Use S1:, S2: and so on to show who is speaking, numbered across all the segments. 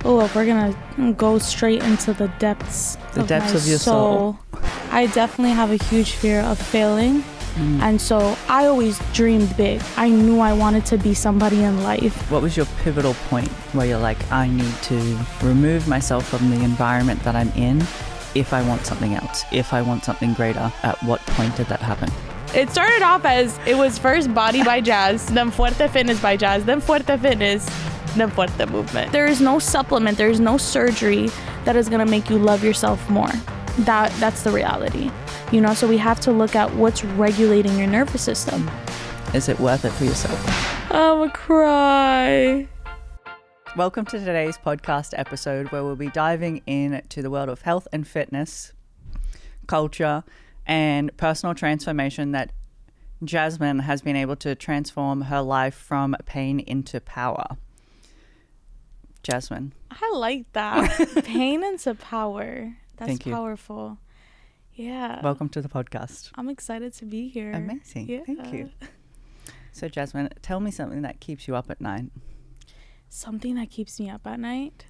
S1: Oh, if we're gonna go straight into the depths of your soul, I definitely have a huge fear of failing. And so I always dreamed big. I knew I wanted to be somebody in life.
S2: What was your pivotal point where you're like, I need to remove myself from the environment that I'm in if I want something else, if I want something greater? At what point did that happen?
S1: It started off as, it was first Body by Jazz, then Fuerte Fitness by Jazz, then Fuerte Fitness, then Fuerte Movement. There is no supplement, there is no surgery that is gonna make you love yourself more. That's the reality. You know, so we have to look at what's regulating your nervous system.
S2: Is it worth it for yourself?
S1: I'm gonna cry.
S2: Welcome to today's podcast episode where we'll be diving into the world of health and fitness, culture, and personal transformation that Jazmin has been able to transform her life from pain into power. Jazmin.
S1: I like that. Pain into power. That's
S2: Thank you.
S1: Powerful. Yeah.
S2: Welcome to the podcast.
S1: I'm excited to be here.
S2: Amazing.
S1: Yeah.
S2: Thank you. So Jazmin, tell me something that keeps you up at night.
S1: Something that keeps me up at night?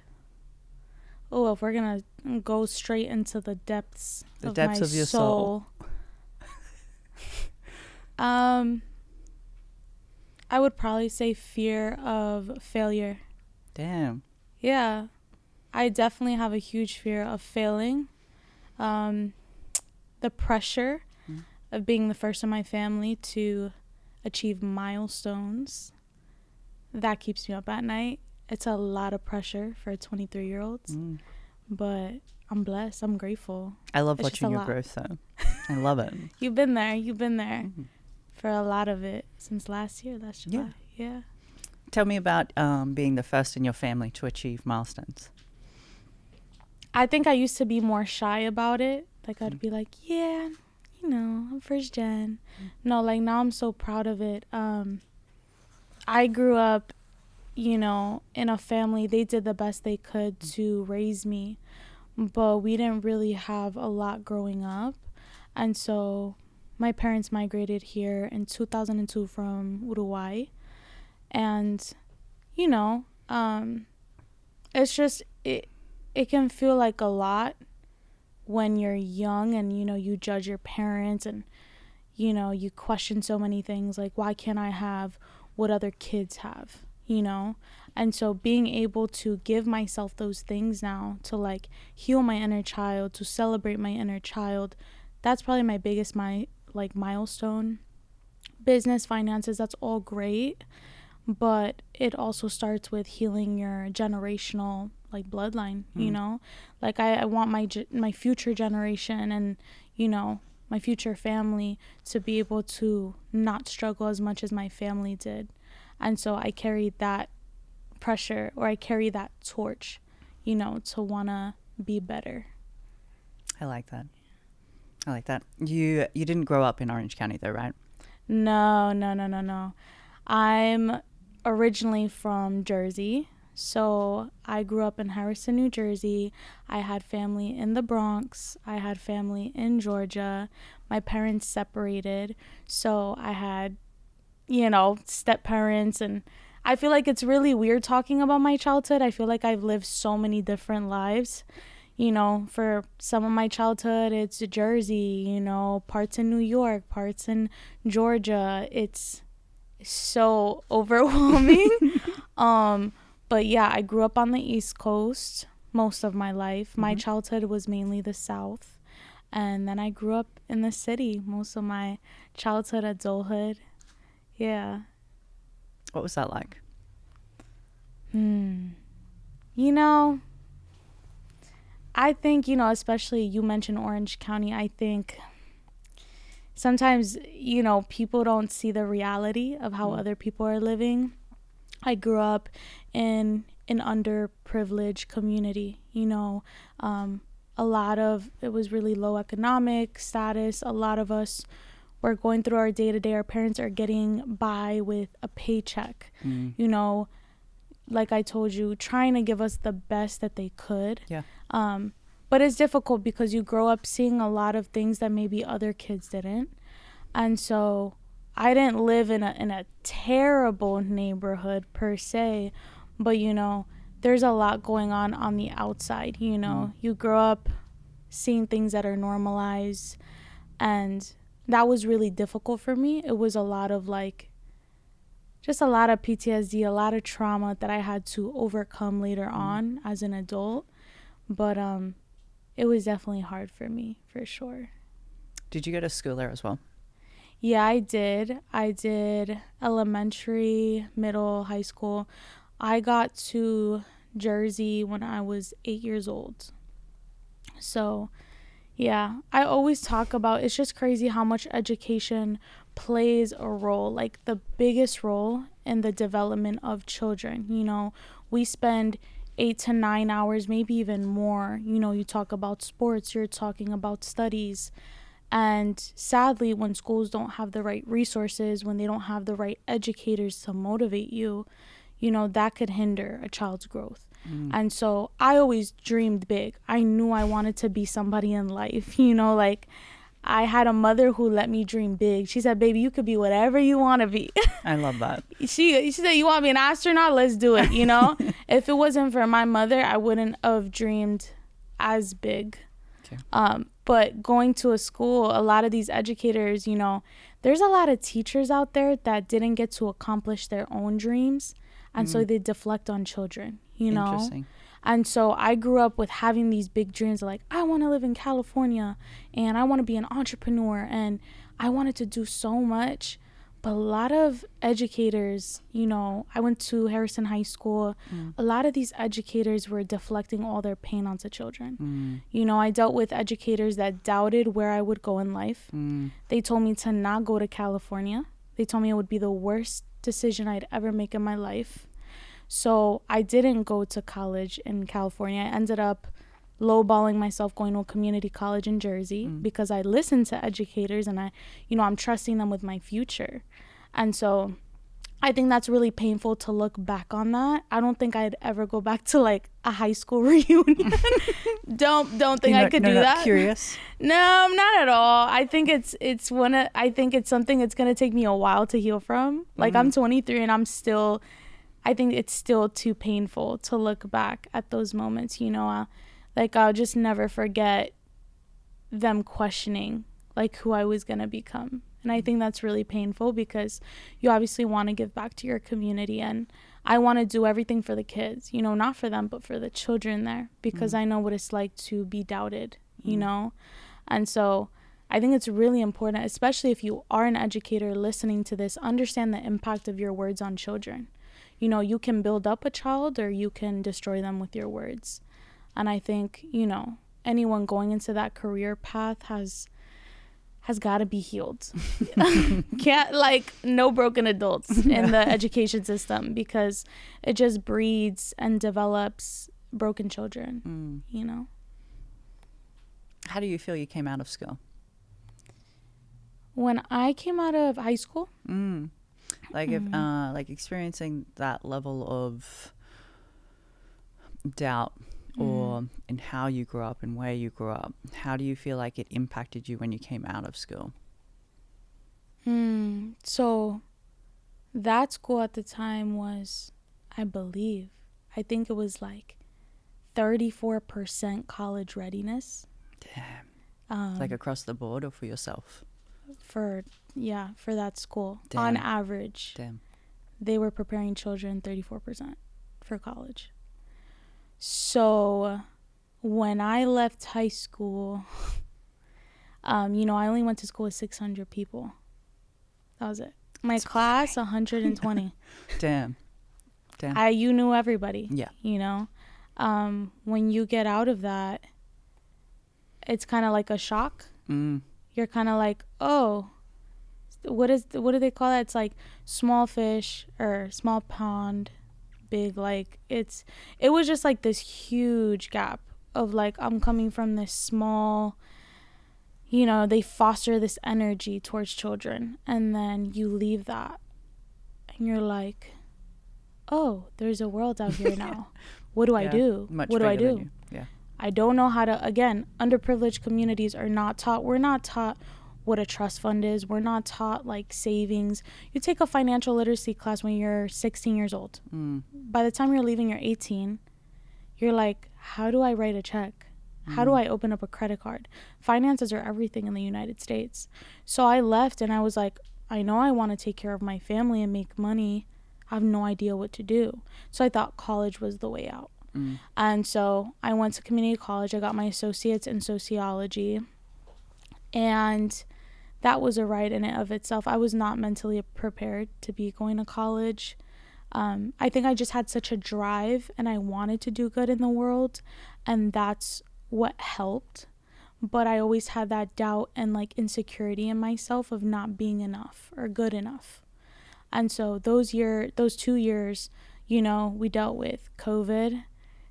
S1: Oh, if we're going to go straight into the depths of your soul. I would probably say fear of failure.
S2: Damn.
S1: Yeah. I definitely have a huge fear of failing. The pressure of being the first in my family to achieve milestones, that keeps me up at night. It's a lot of pressure for 23-year-olds, but I'm blessed. I'm grateful.
S2: I love watching your growth, though. I love it.
S1: You've been there for a lot of it since last July. Yeah.
S2: Tell me about being the first in your family to achieve milestones.
S1: I think I used to be more shy about it. Like, I'd be like, yeah, you know, I'm first gen. No, like, now I'm so proud of it. I grew up, you know, in a family. They did the best they could to raise me, but we didn't really have a lot growing up. And so my parents migrated here in 2002 from Uruguay. And, you know, it's just, it can feel like a lot when you're young and, you know, you judge your parents and, you know, you question so many things like, why can't I have what other kids have, you know? And so being able to give myself those things now to like heal my inner child, to celebrate my inner child, that's probably my biggest milestone. Business, finances, that's all great, but it also starts with healing your generational bloodline, you know, like I want my future generation and, you know, my future family to be able to not struggle as much as my family did. And so I carry that pressure, or I carry that torch, you know, to want to be better.
S2: I like that. You didn't grow up in Orange County though, right? No. I'm originally from Jersey. So I grew up in Harrison, New Jersey. I had family in the Bronx. I had family in Georgia. My parents separated. So I had, you know, step parents. And I feel like it's really weird talking about my childhood. I feel like I've lived so many different lives. You know, for some of my childhood, it's Jersey, you know, parts in New York, parts in Georgia. It's so overwhelming. But yeah, I grew up on the East Coast most of my life. My childhood was mainly the South. And then I grew up in the city most of my childhood, adulthood. Yeah. What was that like?
S1: You know, I think, you know, especially you mentioned Orange County, I think sometimes, you know, people don't see the reality of how other people are living. I grew up in an underprivileged community, you know, a lot of it was really low economic status. A lot of us were going through our day-to-day. Our parents are getting by with a paycheck, you know, like I told you, trying to give us the best that they could.
S2: Yeah.
S1: But it's difficult because you grow up seeing a lot of things that maybe other kids didn't. And so I didn't live in a terrible neighborhood per se, but you know, there's a lot going on the outside, you know. You grow up seeing things that are normalized, and that was really difficult for me. It was a lot of like, just a lot of PTSD, a lot of trauma that I had to overcome later on as an adult. But it was definitely hard for me, for sure.
S2: Did you go to school there as well?
S1: Yeah, I did. I did elementary, middle, high school. I got to Jersey when I was 8 years old. So, yeah, I always talk about, it's just crazy how much education plays a role, like the biggest role in the development of children. You know, we spend 8 to 9 hours, maybe even more. You know, you talk about sports, you're talking about studies. And sadly, when schools don't have the right resources, when they don't have the right educators to motivate you, you know, that could hinder a child's growth. And so I always dreamed big. I knew I wanted to be somebody in life, you know, like I had a mother who let me dream big. She said, baby, you could be whatever you want to be.
S2: I love that.
S1: She said, you want to be an astronaut? Let's do it, you know? If it wasn't for my mother, I wouldn't have dreamed as big. Okay. But going to a school, a lot of these educators, you know, there's a lot of teachers out there that didn't get to accomplish their own dreams. And so they deflect on children, you know? Interesting. And so I grew up with having these big dreams like, I want to live in California and I want to be an entrepreneur and I wanted to do so much. But a lot of educators, you know, I went to Harrison High School. A lot of these educators were deflecting all their pain onto children. You know, I dealt with educators that doubted where I would go in life. They told me to not go to California. They told me it would be the worst decision I'd ever make in my life. So I didn't go to college in California. I ended up lowballing myself going to a community college in Jersey because I listened to educators and I'm trusting them with my future. And so I think that's really painful to look back on that. I don't think I'd ever go back to like a high school reunion. don't think I could do that. Not curious? No, not at all. I think it's something that's going to take me a while to heal from. Like I'm 23 and I think it's still too painful to look back at those moments, you know. Like I'll just never forget them questioning like who I was going to become. And I think that's really painful because you obviously want to give back to your community. And I want to do everything for the kids, you know, not for them, but for the children there, because I know what it's like to be doubted, you know. And so I think it's really important, especially if you are an educator listening to this, understand the impact of your words on children. You know, you can build up a child or you can destroy them with your words. And I think, you know, anyone going into that career path has got to be healed. Can't, like, no broken adults in the education system because it just breeds and develops broken children, you know.
S2: How do you feel you came out of school?
S1: When I came out of high school?
S2: Like, if, like experiencing that level of doubt or in how you grew up and where you grew up, how do you feel like it impacted you when you came out of school?
S1: So that school at the time was, I think it was like 34% college readiness.
S2: Damn. Like across the board or for yourself?
S1: For that school. Damn. On average.
S2: Damn.
S1: They were preparing children 34% for college. So when I left high school, you know, I only went to school with 600 people. That was it. My class, 120.
S2: Damn.
S1: You knew everybody.
S2: Yeah.
S1: You know, when you get out of that, it's kind of like a shock. You're kind of like, oh, what do they call that? It's like small fish or small pond. Big, like it was just like this huge gap of like, I'm coming from this small, you know, they foster this energy towards children and then you leave that and you're like, oh, there's a world out here now. What do I do? What do I do?
S2: Yeah.
S1: I don't know how to, again, underprivileged communities are not taught. We're not taught what a trust fund is. We're not taught like savings. You take a financial literacy class when you're 16 years old. By the time you're leaving, you're 18. you're like, how do I write a check? How do I open up a credit card? Finances are everything in the United States. So I left and I was like, I know I want to take care of my family and make money. I have no idea what to do. So I thought college was the way out. And so I went to community college. I got my associates in sociology. And that was a ride in and of itself. I was not mentally prepared to be going to college. I think I just had such a drive and I wanted to do good in the world. And that's what helped. But I always had that doubt and like insecurity in myself of not being enough or good enough. And so those 2 years, you know, we dealt with COVID.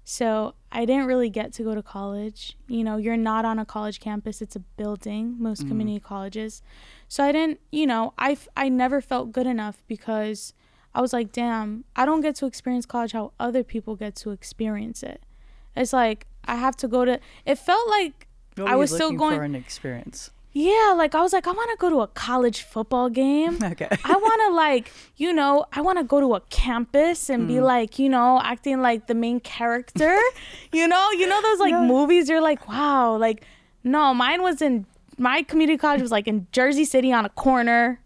S1: So I didn't really get to go to college. You know, you're not on a college campus. It's a building, most community colleges. So I didn't, you know, I never felt good enough because I was like, damn, I don't get to experience college how other people get to experience it. It's like, I have to go to, it felt like I was still going
S2: for an experience.
S1: Yeah, like I was like, I want to go to a college football game.
S2: Okay.
S1: I want to like, you know, I want to go to a campus and be like, you know, acting like the main character. you know those like movies. You're like, wow, like, no, my community college was like in Jersey City on a corner.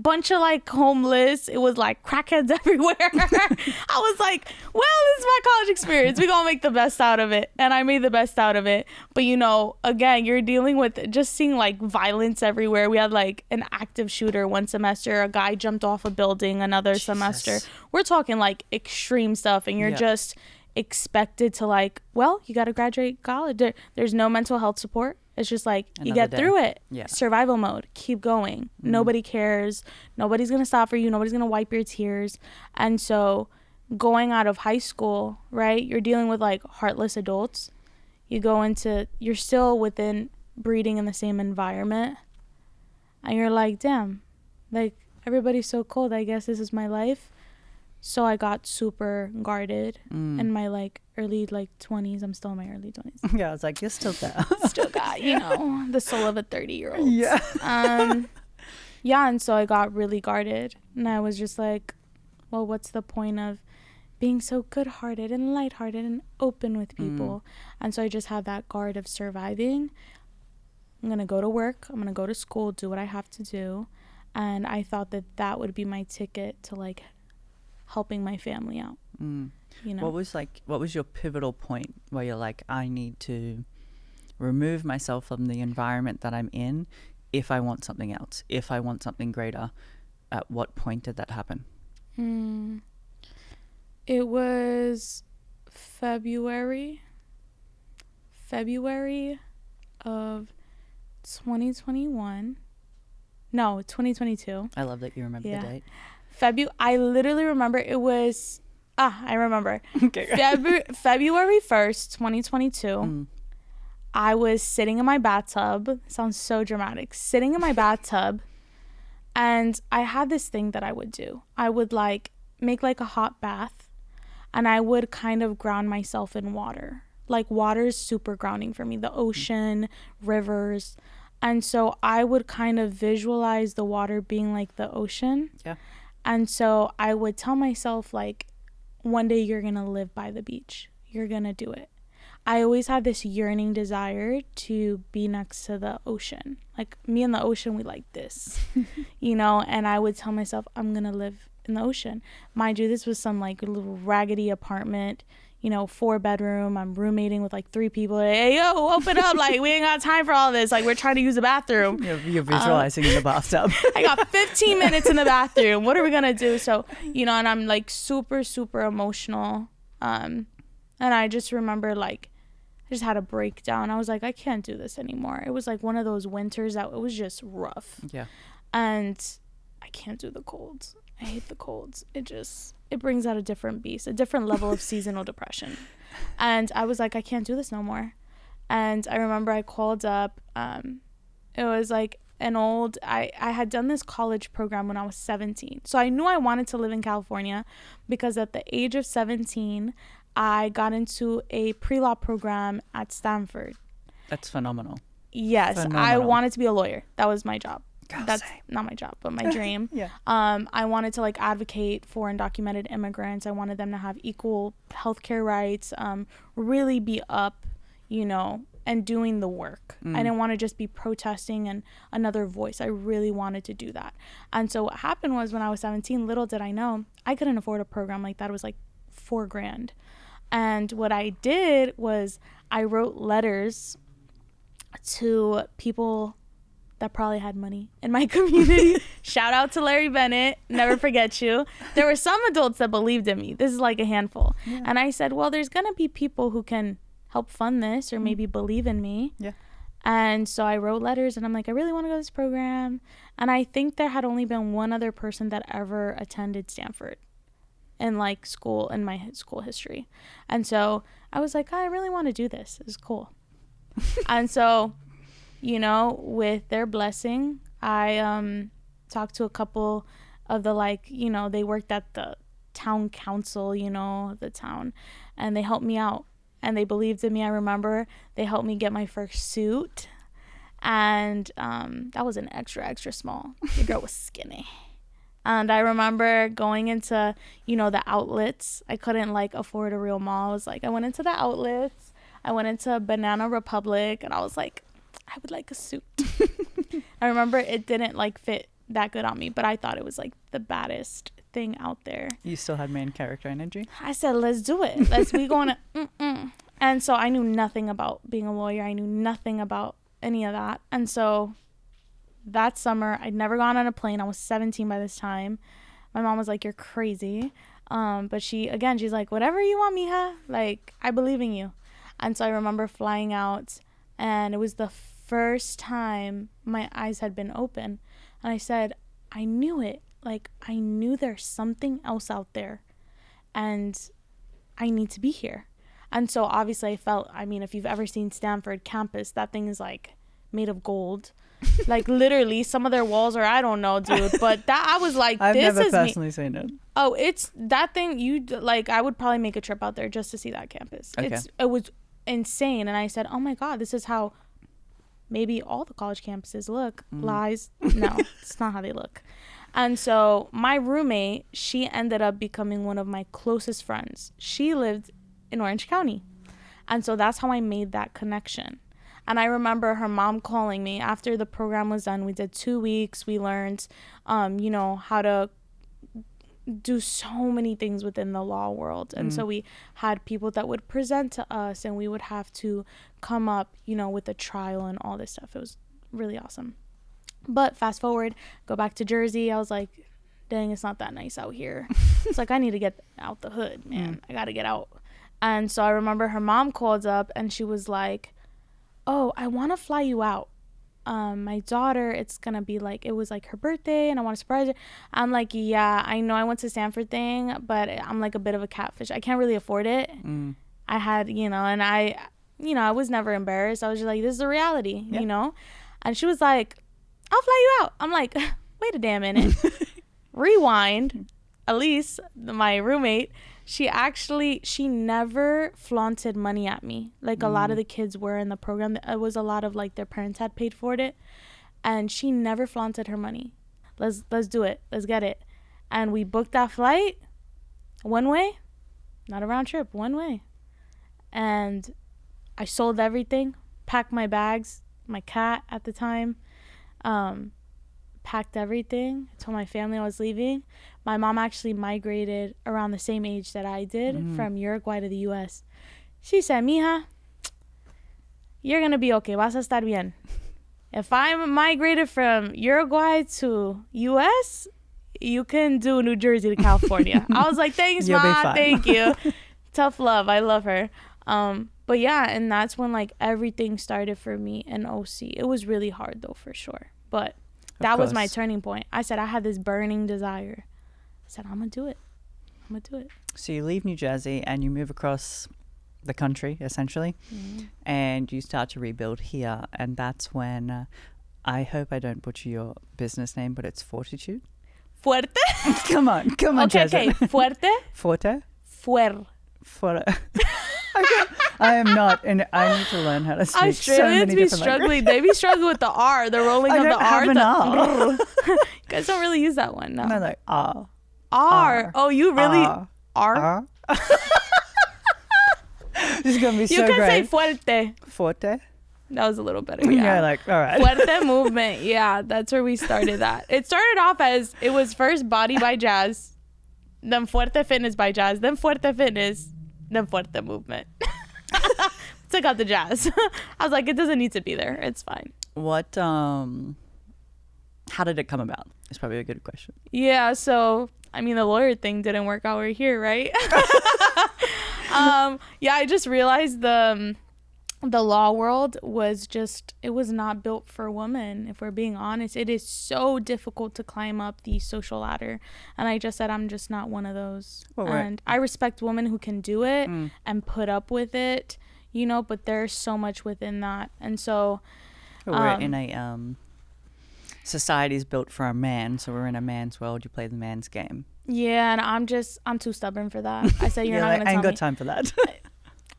S1: Bunch of like homeless. It was like crackheads everywhere. I was like, well, this is my college experience. We're gonna make the best out of it. And I made the best out of it. But you know, again, you're dealing with just seeing like violence everywhere. We had like an active shooter one semester. A guy jumped off a building another semester. We're talking like extreme stuff, and you're just expected to like, well, you gotta graduate college. There's no mental health support. It's just like, you get through it. Survival mode. Keep going. Nobody cares. Nobody's going to stop for you. Nobody's going to wipe your tears. And so going out of high school, right, you're dealing with like heartless adults. You're still breeding in the same environment. And you're like, damn, like everybody's so cold. I guess this is my life. So I got super guarded in my like early like 20s. I'm still in my early 20s.
S2: Yeah, I was like, you're still there.
S1: Still got, you know, the soul of a 30-year-old.
S2: Yeah.
S1: And so I got really guarded. And I was just like, well, what's the point of being so good-hearted and lighthearted and open with people? And so I just had that guard of surviving. I'm going to go to work. I'm going to go to school, do what I have to do. And I thought that would be my ticket to like helping my family out. You know, what was your pivotal point where you're like, I need to remove myself from the environment that I'm in if I want something else, if I want something greater? At what point did that happen? It was February of 2021. No, 2022.
S2: I love that you remember the date.
S1: I literally remember it was I remember.
S2: Okay.
S1: February 1st, 2022. I was sitting in my bathtub. Sounds so dramatic. Sitting in my bathtub, and I had this thing that I would do. I would like make like a hot bath, and I would kind of ground myself in water. Like water is super grounding for me. The ocean, rivers. And so I would kind of visualize the water being like the ocean.
S2: Yeah. And
S1: so I would tell myself, like, one day you're going to live by the beach. You're going to do it. I always had this yearning desire to be next to the ocean. Like, me and the ocean, we like this, you know? And I would tell myself, I'm going to live in the ocean. Mind you, this was some, like, little raggedy apartment, you know, 4-bedroom. I'm roommating with like 3 people. Hey, yo, open up. Like, we ain't got time for all this. Like, we're trying to use the bathroom.
S2: You're visualizing in the bathtub.
S1: I got 15 minutes in the bathroom. What are we going to do? So, you know, and I'm like super, super emotional. And I just remember like, I just had a breakdown. I was like, I can't do this anymore. It was like one of those winters that it was just rough.
S2: Yeah.
S1: And I can't do the cold. I hate the colds. It brings out a different beast, a different level of seasonal depression. And I was like, I can't do this no more. And I remember I called up. It was like I had done this college program when I was 17. So I knew I wanted to live in California because at the age of 17, I got into a pre-law program at Stanford.
S2: That's phenomenal.
S1: Yes, phenomenal. I wanted to be a lawyer. That was my job. That's not my job, but my dream.
S2: Yeah.
S1: I wanted to like advocate for undocumented immigrants. I wanted them to have equal healthcare rights, really be up, you know, and doing the work. I didn't want to just be protesting and another voice. I really wanted to do that. And so what happened was when I was 17, little did I know, I couldn't afford a program like that. It was like $4,000. And what I did was I wrote letters to people that probably had money in my community. Shout out to Larry Bennett. Never forget you. There were some adults that believed in me. This is like a handful. Yeah. And I said, well, there's going to be people who can help fund this or maybe believe in me. Yeah. And so I wrote letters and I'm like, I really want to go to this program. And I think there had only been one other person that ever attended Stanford in like school, in my school history. And so I was like, I really want to do this. It's cool. And so, you know, with their blessing, I talked to a couple of the, like, you know, they worked at the town council, you know, the town, and they helped me out and they believed in me. I remember they helped me get my first suit, and that was an extra small. The girl was skinny. And I remember going into, you know, the outlets. I couldn't like afford a real mall. I was like, I went into the outlets. I went into Banana Republic and I was like, I would like a suit. I remember it didn't like fit that good on me, but I thought it was like the baddest thing out there.
S2: You still had main character energy?
S1: I said, let's do it. We going to, And so I knew nothing about being a lawyer. I knew nothing about any of that. And so that summer, I'd never gone on a plane. I was 17 by this time. My mom was like, you're crazy. But she's like, whatever you want, mija. Like, I believe in you. And so I remember flying out, and it was the first time my eyes had been open. And I said, I knew it. Like, I knew there's something else out there, and I need to be here. And so obviously I felt, I mean, if you've ever seen Stanford campus, that thing is like made of gold. Like literally some of their walls are, I don't know, dude, but that I was like,
S2: I've
S1: this
S2: never
S1: is
S2: personally seen it.
S1: Oh, it's that thing. You like, I would probably make a trip out there just to see that campus. Okay. It was insane. And I said, oh my God, this is how maybe all the college campuses look. Lies. No, it's not how they look. And so my roommate, she ended up becoming one of my closest friends. She lived in Orange County. And so that's how I made that connection. And I remember her mom calling me after the program was done. We did 2 weeks. We learned, you know, how to do so many things within the law world. And so we had people that would present to us, and we would have to come up, you know, with a trial and all this stuff. It was really awesome. But fast forward, go back to Jersey. I was like, dang, it's not that nice out here. It's like, I need to get out the hood, man. I got to get out. And so I remember her mom called up and she was like, oh, I want to fly you out. My daughter, it's going to be like, it was like her birthday and I want to surprise her. I'm like, yeah, I know I went to Stanford thing, but I'm like a bit of a catfish. I can't really afford it. I had, you know, and I was never embarrassed. I was just like, this is the reality, you know? And she was like, I'll fly you out. I'm like, wait a damn minute. Rewind. Elise, my roommate, she never flaunted money at me like a lot of the kids were in the program. It was a lot of like their parents had paid for it, and she never flaunted her money. Let's do it. Let's get it. And we booked that flight one way, not a round trip, one way. And I sold everything, packed my bags, my cat at the time, packed everything. I told my family I was leaving. My mom actually migrated around the same age that I did from Uruguay to the U.S. She said, mija, you're going to be okay. Vas a estar bien. If I migrated from Uruguay to U.S., you can do New Jersey to California. I was like, thanks, Ma. Thank you. Tough love. I love her. But yeah, and that's when like everything started for me in OC. It was really hard though, for sure. But that was my turning point. I said I had this burning desire. I said, I'm going to do it. I'm going to do it.
S2: So you leave New Jersey and you move across the country, essentially, and you start to rebuild here. And that's when, I hope I don't butcher your business name, but it's Fortitude?
S1: Fuerte?
S2: Come on,
S1: okay,
S2: Jazmin.
S1: Okay, fuerte?
S2: Forte?
S1: Fuer.
S2: I I am not, and I need to learn how to speak so many
S1: Australians be struggling. They be struggling with the R, the rolling of the R. You guys don't really use that one, no.
S2: No, like R.
S1: R. Oh, you really R?
S2: This is gonna be so great.
S1: You can say fuerte.
S2: Fuerte.
S1: That was a little better.
S2: Yeah, like all right.
S1: Fuerte movement. Yeah, that's where we started that. It started off as it was first Body by Jazz, then Fuerte Fitness by Jazz, then Fuerte Fitness, then Fuerte Movement. Took out the jazz. I was like, it doesn't need to be there. It's fine.
S2: What? How did it come about? It's probably a good question.
S1: Yeah. So I mean, the lawyer thing didn't work out. We're here, right? Yeah. I just realized the law world was just, it was not built for women. If we're being honest, it is so difficult to climb up the social ladder. And I just said, I'm just not one of those.
S2: Well, right.
S1: And I respect women who can do it and put up with it, you know, but there's so much within that. And so
S2: we're in a society's built for a man, so we're in a man's world. You play the man's game.
S1: Yeah, and I'm too stubborn for that. I said, you're not going to tell me.
S2: I ain't got time for that.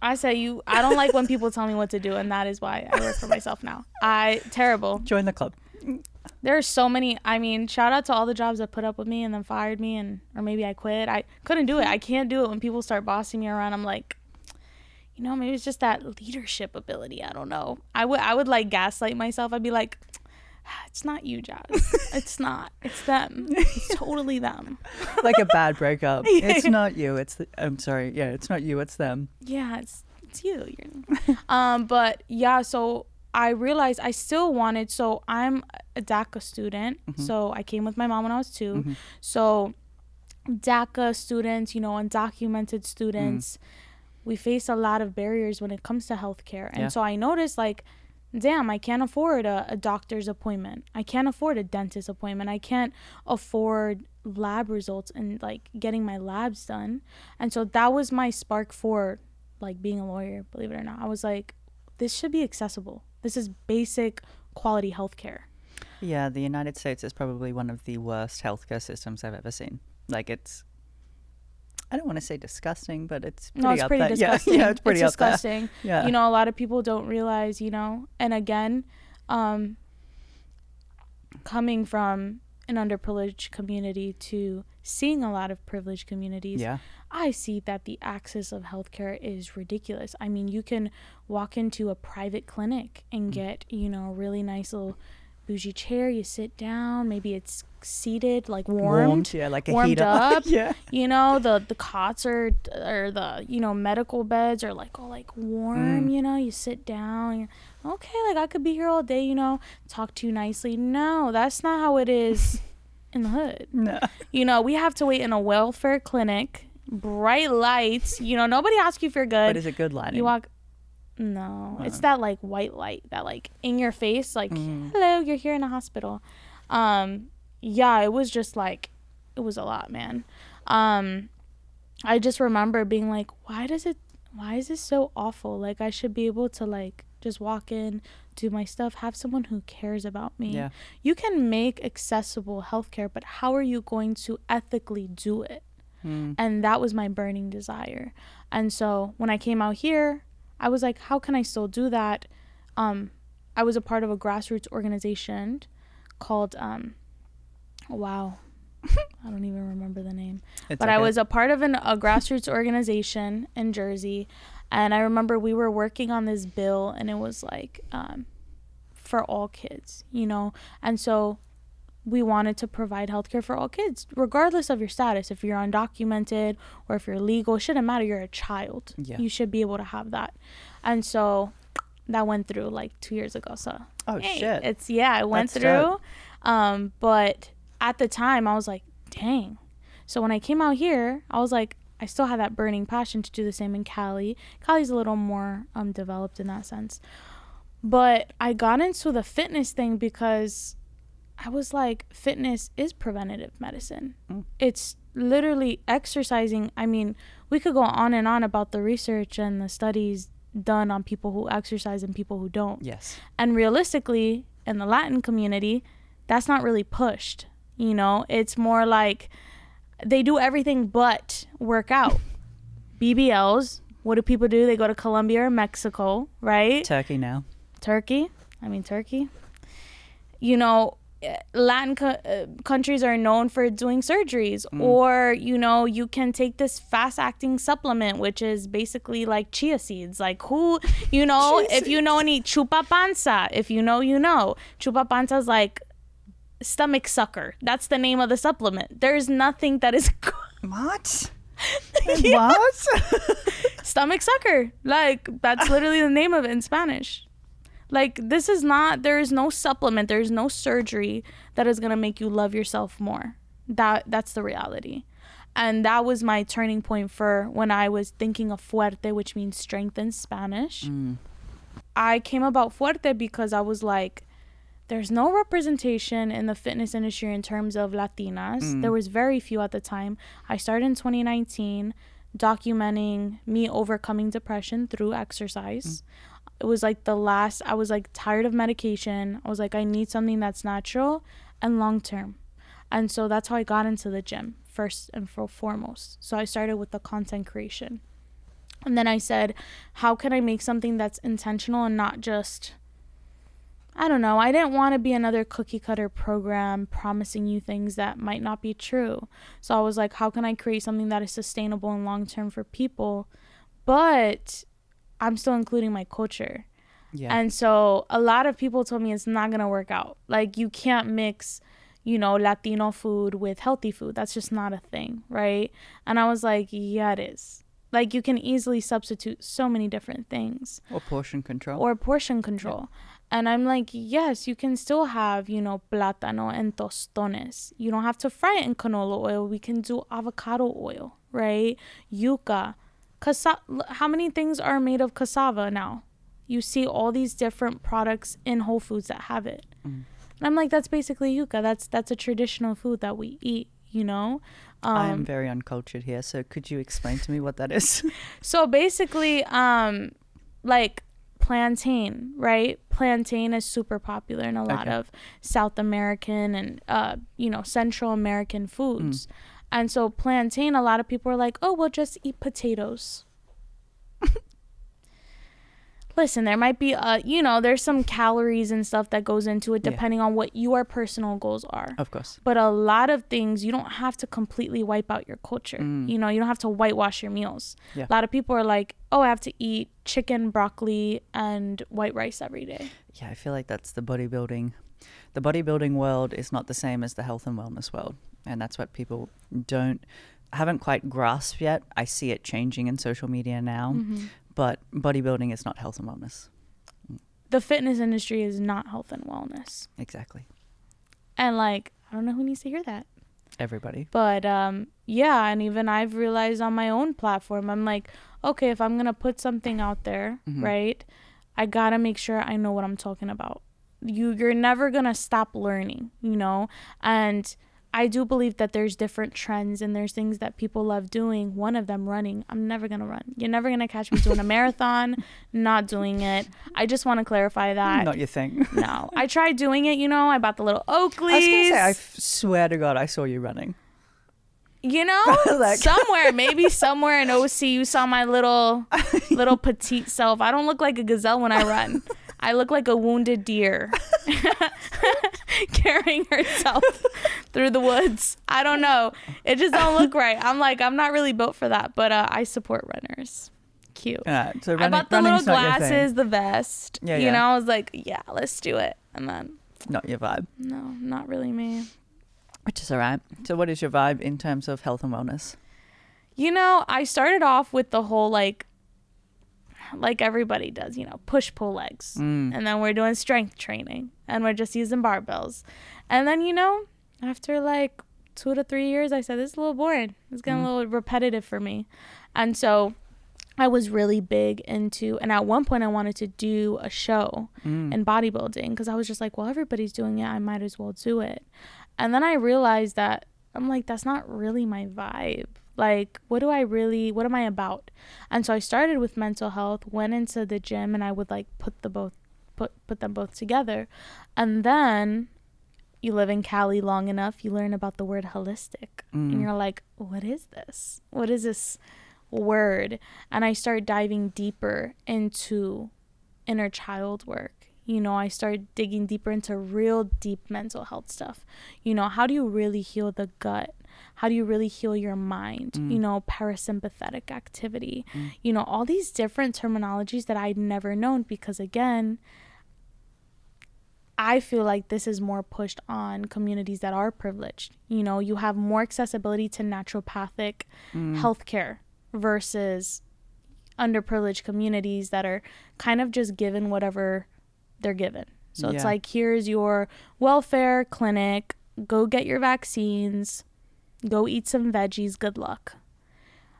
S1: I don't like when people tell me what to do, and that is why I work for myself now. Terrible.
S2: Join the club.
S1: There are so many. I mean, shout out to all the jobs that put up with me and then fired me, or maybe I quit. I couldn't do it. I can't do it when people start bossing me around. I'm like, you know, maybe it's just that leadership ability. I don't know. I would like gaslight myself. I'd be like, it's not you, Jazz. It's not. It's them. It's totally them.
S2: Like a bad breakup. It's not you. I'm sorry. Yeah, it's not you. It's them.
S1: Yeah, it's you. But yeah, so I realized I still wanted. So I'm a DACA student. Mm-hmm. So I came with my mom when I was 2. Mm-hmm. So DACA students, you know, undocumented students, we face a lot of barriers when it comes to healthcare. And so I noticed, like, damn, I can't afford a doctor's appointment. I can't afford a dentist appointment. I can't afford lab results and like getting my labs done. And so that was my spark for like being a lawyer, believe it or not. I was like, this should be accessible. This is basic quality healthcare.
S2: Yeah, the United States is probably one of the worst healthcare systems I've ever seen. Like, it's, I don't want to say disgusting, but it's pretty up there.
S1: Disgusting.
S2: Yeah, it's pretty
S1: it's
S2: up
S1: disgusting.
S2: There. Yeah.
S1: You know, a lot of people don't realize, you know, and again, coming from an underprivileged community to seeing a lot of privileged communities, I see that the access of healthcare is ridiculous. I mean, you can walk into a private clinic and get, you know, a really nice little bougie chair. You sit down, maybe it's seated, like warmed,
S2: like a
S1: warmed
S2: heater.
S1: up.
S2: Yeah,
S1: you know, the cots or the, you know, medical beds are like all like warm. You know, you sit down, you're okay, like I could be here all day, you know, talk to you nicely. No, that's not how it is in the hood.
S2: No,
S1: you know, we have to wait in a welfare clinic, bright lights, you know, nobody asks you if you're good.
S2: But is it good lighting?
S1: You walk. No, it's that like white light that like in your face, like, hello, you're here in a hospital. Yeah, it was just like, it was a lot, man. I just remember being like, why is this so awful? Like, I should be able to like just walk in, do my stuff, have someone who cares about me.
S2: Yeah.
S1: You can make accessible healthcare, but how are you going to ethically do it? And that was my burning desire. And so when I came out here, I was like, how can I still do that? I was a part of a grassroots organization called, wow, I don't even remember the name. But okay. I was a part of a grassroots organization in Jersey. And I remember we were working on this bill, and it was like for all kids, you know. And so we wanted to provide healthcare for all kids, regardless of your status. If you're undocumented or if you're legal, it shouldn't matter. You're a child. Yeah. You should be able to have that. And so that went through like 2 years ago. So
S2: shit.
S1: It went through. But at the time I was like, dang. So when I came out here, I was like, I still had that burning passion to do the same in Cali. Cali's a little more developed in that sense. But I got into the fitness thing because I was like, fitness is preventative medicine. It's literally exercising. I mean, we could go on and on about the research and the studies done on people who exercise and people who don't.
S2: Yes.
S1: And realistically, in the Latin community, that's not really pushed. You know, it's more like they do everything but work out. BBLs, What do people do? They go to Colombia or Mexico, right?
S2: Turkey now.
S1: Turkey. You know, Latin countries are known for doing surgeries, or, you know, you can take this fast acting supplement, which is basically like chia seeds. Like, who, you know, if you know any chupa panza, if you know, chupa panza is like stomach sucker. That's the name of the supplement. There's nothing that is
S2: What?
S1: Yeah.
S2: What?
S1: Stomach sucker. Like, that's literally the name of it in Spanish. Like, there is no supplement, there is no surgery that is going to make you love yourself more. That's the reality. And that was my turning point for when I was thinking of fuerte, which means strength in Spanish. I came about fuerte because I was like, there's no representation in the fitness industry in terms of Latinas. There was very few at the time. I started in 2019 documenting me overcoming depression through exercise. It was like I was like tired of medication. I was like, I need something that's natural and long term. And so that's how I got into the gym first and foremost. So I started with the content creation. And then I said, how can I make something that's intentional and not just, I don't know. I didn't want to be another cookie cutter program promising you things that might not be true. So I was like, how can I create something that is sustainable and long term for people, but I'm still including my culture. Yeah. And so a lot of people told me it's not going to work out. Like, you can't mix, you know, Latino food with healthy food. That's just not a thing, right? And I was like, yeah, it is. Like, you can easily substitute so many different things.
S2: Or portion control.
S1: Yeah. And I'm like, yes, you can still have, you know, plátano and tostones. You don't have to fry it in canola oil. We can do avocado oil, right? Yuca. How many things are made of cassava now? You see all these different products in Whole Foods that have it. And I'm like, that's basically yuca. That's a traditional food that we eat, you know?
S2: I am very uncultured here, so could you explain to me what that is?
S1: So basically, like plantain, right? Plantain is super popular in a lot of South American and, you know, Central American foods. And so plantain, a lot of people are like, oh, we'll just eat potatoes. Listen, there might be, you know, there's some calories and stuff that goes into it depending on what your personal goals are.
S2: Of course.
S1: But a lot of things, you don't have to completely wipe out your culture. You know, you don't have to whitewash your meals. Yeah. A lot of people are like, oh, I have to eat chicken, broccoli, and white rice every day.
S2: Yeah, I feel like that's the bodybuilding. The bodybuilding world is not the same as the health and wellness world. And that's what people haven't quite grasped yet. I see it changing in social media now, but bodybuilding is not health and wellness.
S1: The fitness industry is not health and wellness.
S2: Exactly.
S1: And like, I don't know who needs to hear that.
S2: Everybody.
S1: But yeah, and even I've realized on my own platform, I'm like, okay, if I'm going to put something out there, right, I got to make sure I know what I'm talking about. You're never going to stop learning, you know, and I do believe that there's different trends and there's things that people love doing. One of them, running. I'm never going to run. You're never going to catch me doing a marathon, not doing it. I just want to clarify that.
S2: Not your thing.
S1: No. I tried doing it, you know. I bought the little Oakleys.
S2: I was going to say, I swear to God, I saw you running.
S1: You know, maybe somewhere in OC, you saw my little petite self. I don't look like a gazelle when I run. I look like a wounded deer carrying herself through the woods. I don't know. It just don't look right. I'm like, I'm not really built for that, but I support runners. Cute.
S2: So
S1: I bought the little glasses, the vest. You know, I was like, yeah, let's do it. And then.
S2: Not your vibe.
S1: No, not really me.
S2: Which is all right. So what is your vibe in terms of health and wellness?
S1: You know, I started off with the whole like everybody does, you know, push-pull legs. And then we're doing strength training and we're just using barbells. And then, you know, after like 2 to 3 years, I said, this is a little boring. It's getting a little repetitive for me. And so I was really big into, and at one point I wanted to do a show in bodybuilding because I was just like, well, everybody's doing it. I might as well do it. And then I realized that I'm like, that's not really my vibe. Like, what am I about? And so I started with mental health, went into the gym, and I would like put them both together. And then you live in Cali long enough, you learn about the word holistic. And you're like, what is this? What is this? word, and I start diving deeper into inner child work. You know, I started digging deeper into real deep mental health stuff. You know, how do you really heal the gut? How do you really heal your mind? You know, parasympathetic activity. You know, all these different terminologies that I'd never known, because again, I feel like this is more pushed on communities that are privileged. You know, you have more accessibility to naturopathic healthcare versus underprivileged communities that are kind of just given whatever they're given. So it's like, here's your welfare clinic, go get your vaccines, go eat some veggies, good luck.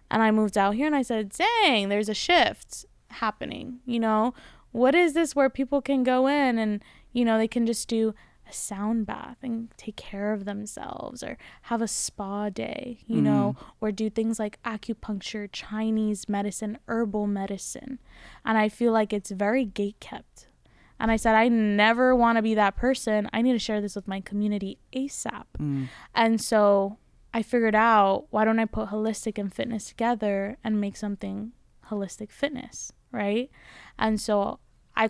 S1: And I moved out here and I said, dang, there's a shift happening. You know, what is this where people can go in and, you know, they can just do a sound bath and take care of themselves, or have a spa day, you know, or do things like acupuncture, Chinese medicine, herbal medicine. And I feel like it's very gatekept. And I said, I never want to be that person. I need to share this with my community ASAP. And so I figured out, why don't I put holistic and fitness together and make something holistic fitness, right? And so I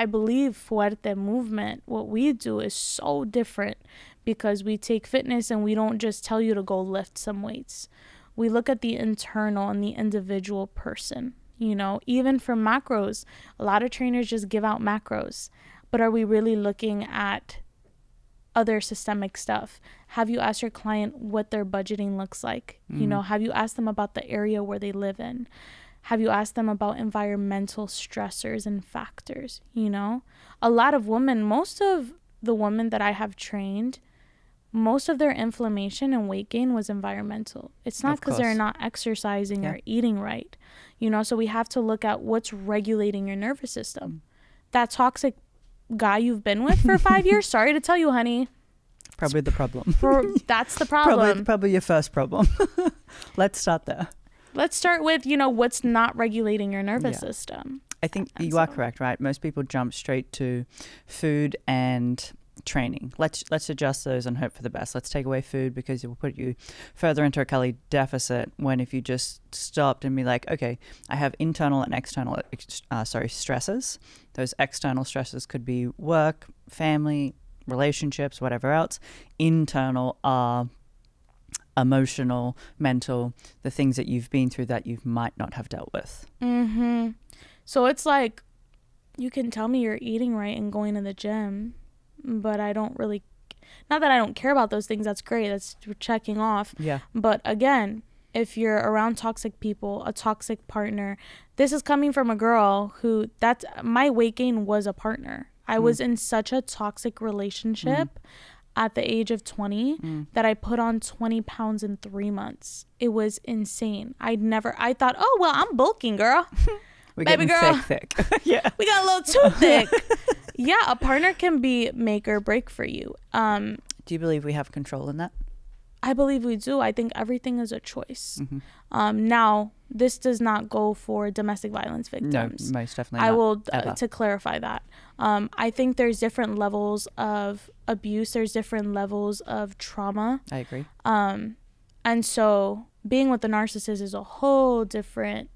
S1: believe Fuerte movement, what we do is so different, because we take fitness and we don't just tell you to go lift some weights. We look at the internal and the individual person. You know, even for macros, a lot of trainers just give out macros, but are we really looking at other systemic stuff? Have you asked your client what their budgeting looks like? You know, have you asked them about the area where they live in? Have you asked them about environmental stressors and factors? You know, a lot of women, most of the women that I have trained, most of their inflammation and weight gain was environmental. It's not because they're not exercising or eating right. You know, so we have to look at what's regulating your nervous system. That toxic guy you've been with for 5 years, sorry to tell you, honey.
S2: Probably the problem.
S1: That's the problem.
S2: Probably your first problem. Let's start there.
S1: Let's start with, you know, what's not regulating your nervous system.
S2: I think you are correct, right? Most people jump straight to food and training. Let's adjust those and hope for the best. Let's take away food because it will put you further into a calorie deficit, when if you just stopped and be like, okay, I have internal and external stresses. Those external stresses could be work, family, relationships, whatever else. Internal are emotional, mental, the things that you've been through that you might not have dealt with.
S1: So it's like, you can tell me you're eating right and going to the gym, but I don't really, not that I don't care about those things, that's great, that's checking off. But again, if you're around toxic people, a toxic partner, this is coming from a girl who, my weight gain was a partner. I was in such a toxic relationship at the age of 20 that I put on 20 pounds in 3 months. It was insane. I thought, oh, well, I'm bulking, girl.
S2: We're
S1: Baby
S2: getting
S1: girl.
S2: thick. Yeah.
S1: We got a little too thick. Yeah, a partner can be make or break for you.
S2: Do you believe we have control in that?
S1: I believe we do. I think everything is a choice. Now, this does not go for domestic violence victims.
S2: No, most definitely not.
S1: I will, to clarify that. I think there's different levels of abuse. There's different levels of trauma.
S2: I agree.
S1: And so being with a narcissist is a whole different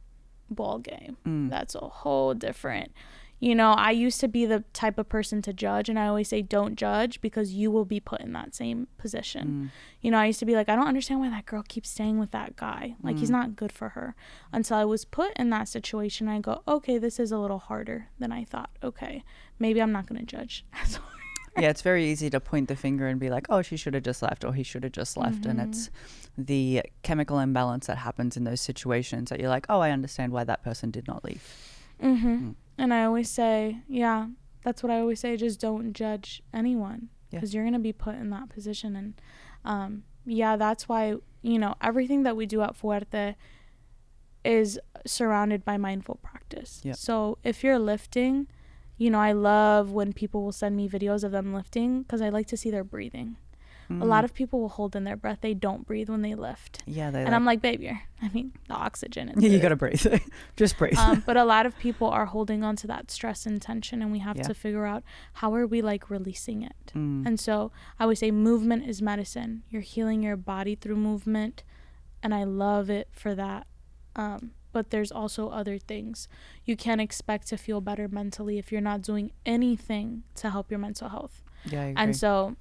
S1: ball game. That's a whole different, you know, I used to be the type of person to judge, and I always say don't judge because you will be put in that same position. You know, I used to be like, I don't understand why that girl keeps staying with that guy. Like, he's not good for her. Until I was put in that situation, I go, okay, this is a little harder than I thought. Okay, maybe I'm not going to judge.
S2: Yeah, it's very easy to point the finger and be like, oh, she should have just left, or he should have just left. And it's the chemical imbalance that happens in those situations that you're like, oh, I understand why that person did not leave.
S1: And I always say, that's what I always say, just don't judge anyone, because you're going to be put in that position. And that's why, you know, everything that we do at Fuerte is surrounded by mindful practice. So if you're lifting, you know, I love when people will send me videos of them lifting, because I like to see their breathing. A lot of people will hold in their breath. They don't breathe when they lift. I'm like, babe, the oxygen.
S2: You got to breathe. Just breathe.
S1: But a lot of people are holding on to that stress and tension, and we have to figure out how are we like releasing it. And so I would say movement is medicine. You're healing your body through movement. and I love it for that. But there's also other things. You can't expect to feel better mentally if you're not doing anything to help your mental health.
S2: Yeah, I agree.
S1: And so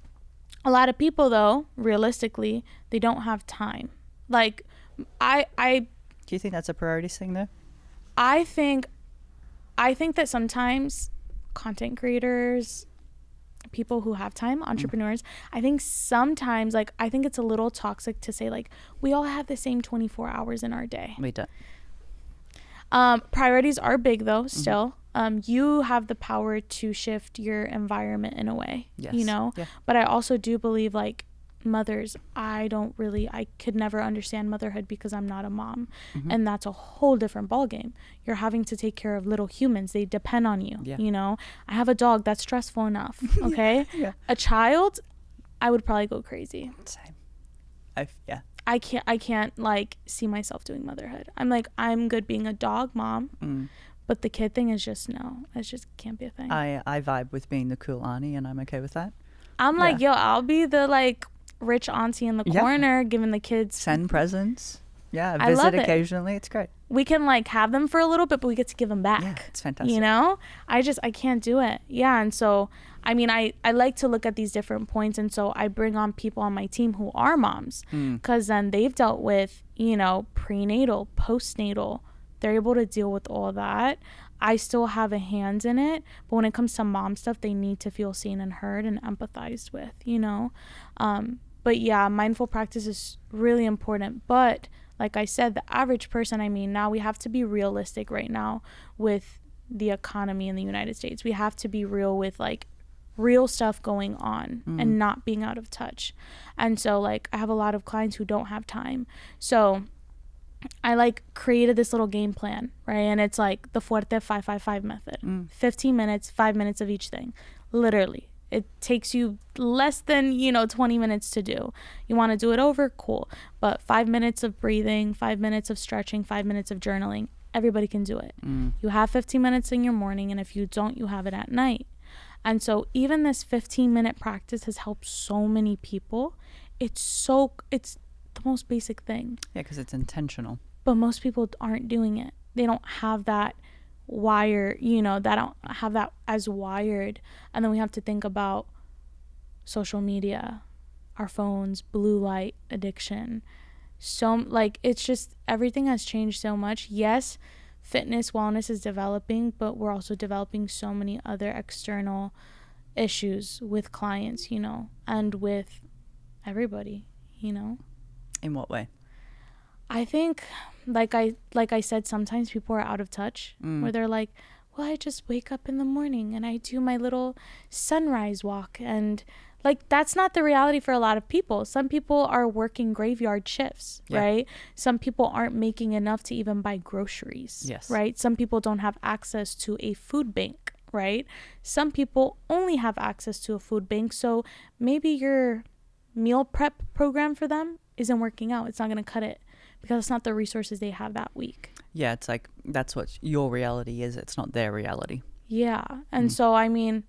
S1: a lot of people, though, realistically, they don't have time. Like, I
S2: Do you think that's a priorities thing, though?
S1: I think that sometimes content creators, people who have time, entrepreneurs, I think sometimes, like, I think it's a little toxic to say, like, we all have the same 24 hours in our day.
S2: We don't.
S1: Priorities are big, though, still. You have the power to shift your environment in a way,
S2: Yes.
S1: you know?
S2: Yeah.
S1: But I also do believe, like, mothers, I could never understand motherhood because I'm not a mom. And that's a whole different ballgame. You're having to take care of little humans. They depend on you, you know? I have a dog. That's stressful enough, okay?
S2: Yeah.
S1: A child, I would probably go crazy.
S2: Same.
S1: I can't like see myself doing motherhood. I'm like, I'm good being a dog mom, but the kid thing is just no. It just can't be a thing.
S2: I vibe with being the cool auntie, and I'm okay with that.
S1: I'm like, yo, I'll be the like rich auntie in the corner giving the kids
S2: send presents. Yeah,
S1: I love
S2: visit
S1: it.
S2: occasionally. It's great.
S1: We can like have them for a little bit, but we get to give them back.
S2: Yeah, it's fantastic.
S1: You know, I can't do it. Yeah, and so I mean, I like to look at these different points, and so I bring on people on my team who are moms, because then they've dealt with, you know, prenatal, postnatal. They're able to deal with all that. I still have a hand in it, but when it comes to mom stuff, they need to feel seen and heard and empathized with, you know. But yeah, mindful practice is really important. But like I said, the average person, I mean, now we have to be realistic right now with the economy in the United States. We have to be real with like real stuff going on and not being out of touch. And so like I have a lot of clients who don't have time. So I like created this little game plan, right? And it's like the Fuerte 555 method. 15 minutes, 5 minutes of each thing. Literally. It takes you less than, 20 minutes to do. You want to do it over? Cool. But 5 minutes of breathing, 5 minutes of stretching, 5 minutes of journaling. Everybody can do it. You have 15 minutes in your morning, and if you don't, you have it at night. And so even this 15-minute practice has helped so many people. It's the most basic thing.
S2: Yeah, because it's intentional.
S1: But most people aren't doing it. They don't have that wire, that don't have that as wired. And then we have to think about social media, our phones, blue light addiction. So like, it's just, everything has changed so much. Yes, fitness, wellness is developing, but we're also developing so many other external issues with clients, and with everybody,
S2: In what way?
S1: I think, like I said, sometimes people are out of touch, where they're like, well, I just wake up in the morning and I do my little sunrise walk. And like, that's not the reality for a lot of people. Some people are working graveyard shifts, right? Some people aren't making enough to even buy groceries, right? Some people don't have access to a food bank, right? Some people only have access to a food bank. So maybe your meal prep program for them isn't working out. It's not going to cut it because it's not the resources they have that week.
S2: Yeah, it's like, that's what your reality is. It's not their reality.
S1: Yeah. And so, I mean,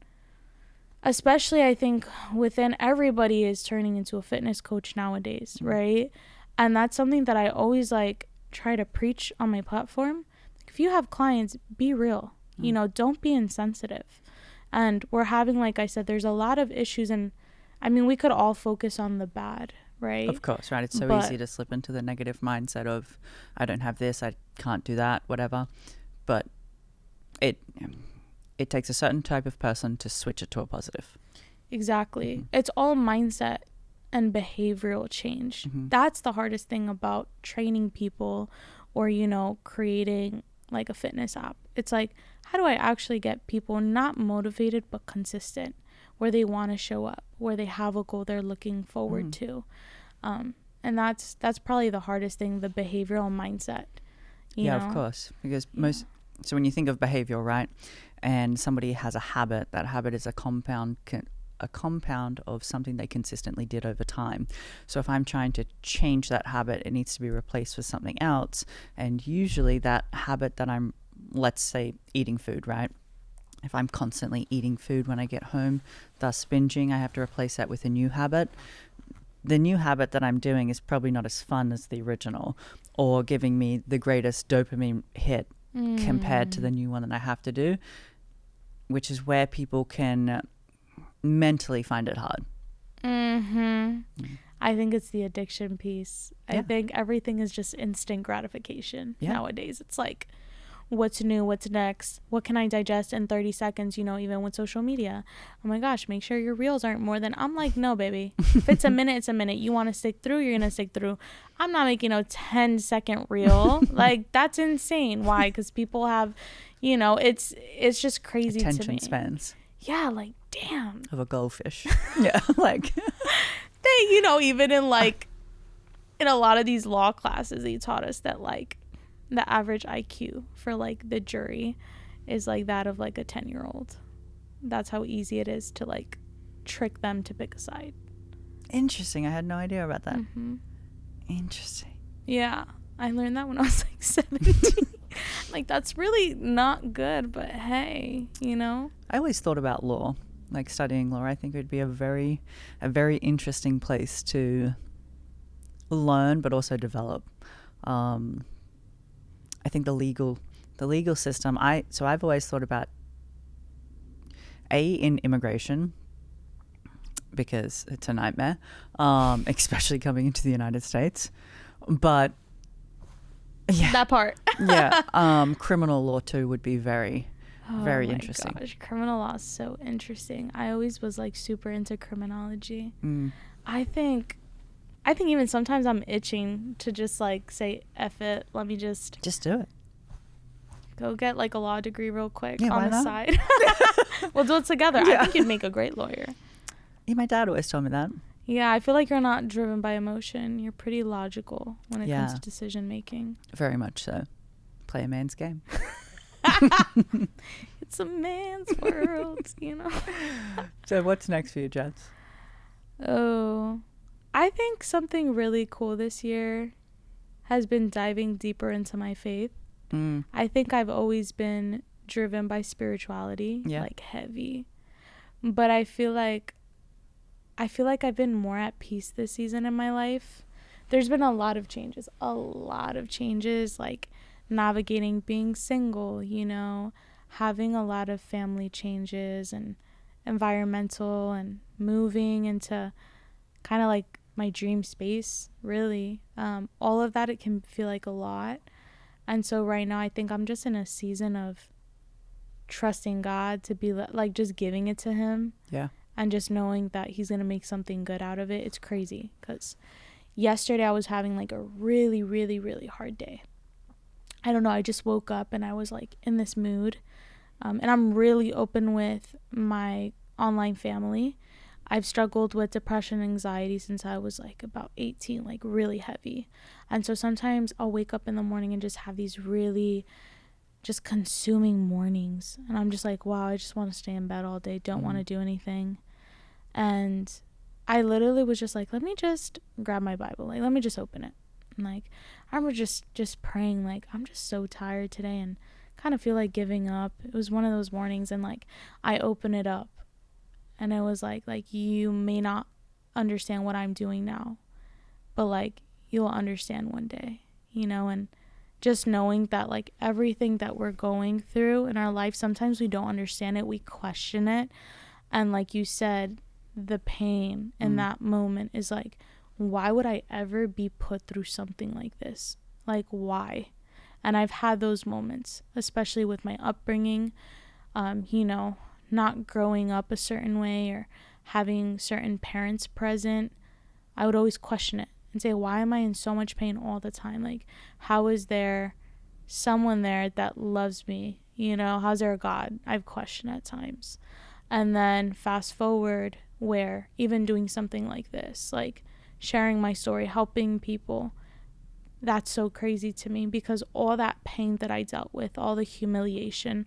S1: especially I think within everybody is turning into a fitness coach nowadays, right? And that's something that I always like try to preach on my platform. If you have clients, be real, don't be insensitive. And we're having, like I said, there's a lot of issues, and I mean, we could all focus on the bad, right?
S2: Of course, right? It's so easy to slip into the negative mindset of, I don't have this, I can't do that, whatever. But it takes a certain type of person to switch it to a positive.
S1: Exactly. It's all mindset and behavioral change. That's the hardest thing about training people or, creating like a fitness app. It's like, how do I actually get people not motivated but consistent, where they want to show up, where they have a goal they're looking forward to? And that's probably the hardest thing, the behavioral mindset. You know?
S2: Of course. Because so when you think of behavior, right, and somebody has a habit, that habit is a compound of something they consistently did over time. So if I'm trying to change that habit, it needs to be replaced with something else. And usually that habit that I'm, let's say, eating food, right? If I'm constantly eating food when I get home, thus binging, I have to replace that with a new habit. the new habit that I'm doing is probably not as fun as the original, or giving me the greatest dopamine hit compared to the new one that I have to do, which is where people can mentally find it hard.
S1: I think it's the addiction piece.
S2: Yeah.
S1: I think everything is just instant gratification nowadays. It's like, what's new, what's next, what can I digest in 30 seconds, you know, even with social media. Oh my gosh, make sure your reels aren't more than, I'm like, no, baby. If it's a minute, it's a minute. You want to stick through, you're going to stick through. I'm not making a 10-second reel. Like, that's insane. Why? Because people have, you know, it's just crazy to me.
S2: Attention spans.
S1: Yeah, like, damn.
S2: Of a goldfish. Yeah, like.
S1: They, you know, even in like, in a lot of these law classes, they taught us that like, the average IQ for like the jury is like that of like a 10-year-old. That's how easy it is to like trick them to pick a side.
S2: Interesting. I had no idea about that. Interesting.
S1: Yeah. I learned that when I was like 17. Like, that's really not good, but hey, you know?
S2: I always thought about law, like studying law. I think it would be a very interesting place to learn, but also develop. I think the legal system, I've always thought about in immigration, because it's a nightmare, especially coming into the United States. But yeah,
S1: that part.
S2: Yeah, criminal law too would be very interesting.
S1: Gosh, criminal law is so interesting. I always was like super into criminology. I think even sometimes I'm itching to just like say, F it, let me just
S2: do it.
S1: Go get like a law degree real quick
S2: on
S1: the side. We'll do it together. Yeah. I think you'd make a great lawyer.
S2: Yeah, my dad always told me that.
S1: Yeah, I feel like you're not driven by emotion. You're pretty logical when it comes to decision making.
S2: Very much so. Play a man's game.
S1: It's a man's world, you know.
S2: So what's next for you, Jazz?
S1: Oh, I think something really cool this year has been diving deeper into my faith. I think I've always been driven by spirituality, like heavy. But I feel like I've been more at peace this season in my life. There's been a lot of changes, like navigating being single, you know, having a lot of family changes and environmental, and moving into kind of like my dream space, really. All of that, it can feel like a lot. And so right now I think I'm just in a season of trusting God to be like just giving it to him. Yeah. And just knowing that he's going to make something good out of it. It's crazy because yesterday I was having like a really, really, really hard day. I don't know. I just woke up and I was like in this mood. And I'm really open with my online family. I've struggled with depression and anxiety since I was like about 18, like really heavy. And so sometimes I'll wake up in the morning and just have these really just consuming mornings. And I'm just like, wow, I just want to stay in bed all day. Don't want to do anything. And I literally was just like, let me just grab my Bible. Like, let me just open it. And like, I remember just praying, like, I'm just so tired today and kind of feel like giving up. It was one of those mornings, and like, I open it up. And it was like you may not understand what I'm doing now, but like you'll understand one day, you know. And just knowing that like everything that we're going through in our life, sometimes we don't understand it, we question it. And like you said, the pain in that moment is like, why would I ever be put through something like this? Like, why? And I've had those moments, especially with my upbringing, you know, not growing up a certain way or having certain parents present. I would always question it and say, why am I in so much pain all the time? Like, how is there someone there that loves me? You know, how's there a God? I've questioned at times. And then fast forward, where even doing something like this, like sharing my story, helping people, that's so crazy to me, because all that pain that I dealt with, all the humiliation,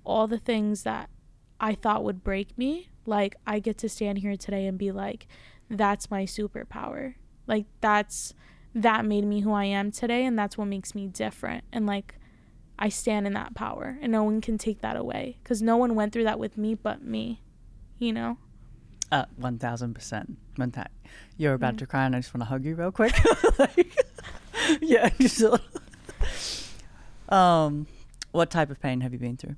S1: all the things that I thought would break me, like I get to stand here today and be like, that's my superpower. Like that made me who I am today, and that's what makes me different. And like, I stand in that power, and no one can take that away, because no one went through that with me but me, you know?
S2: 1000%. You're about to cry and I just want to hug you real quick. Yeah. Just a little. What type of pain have you been through?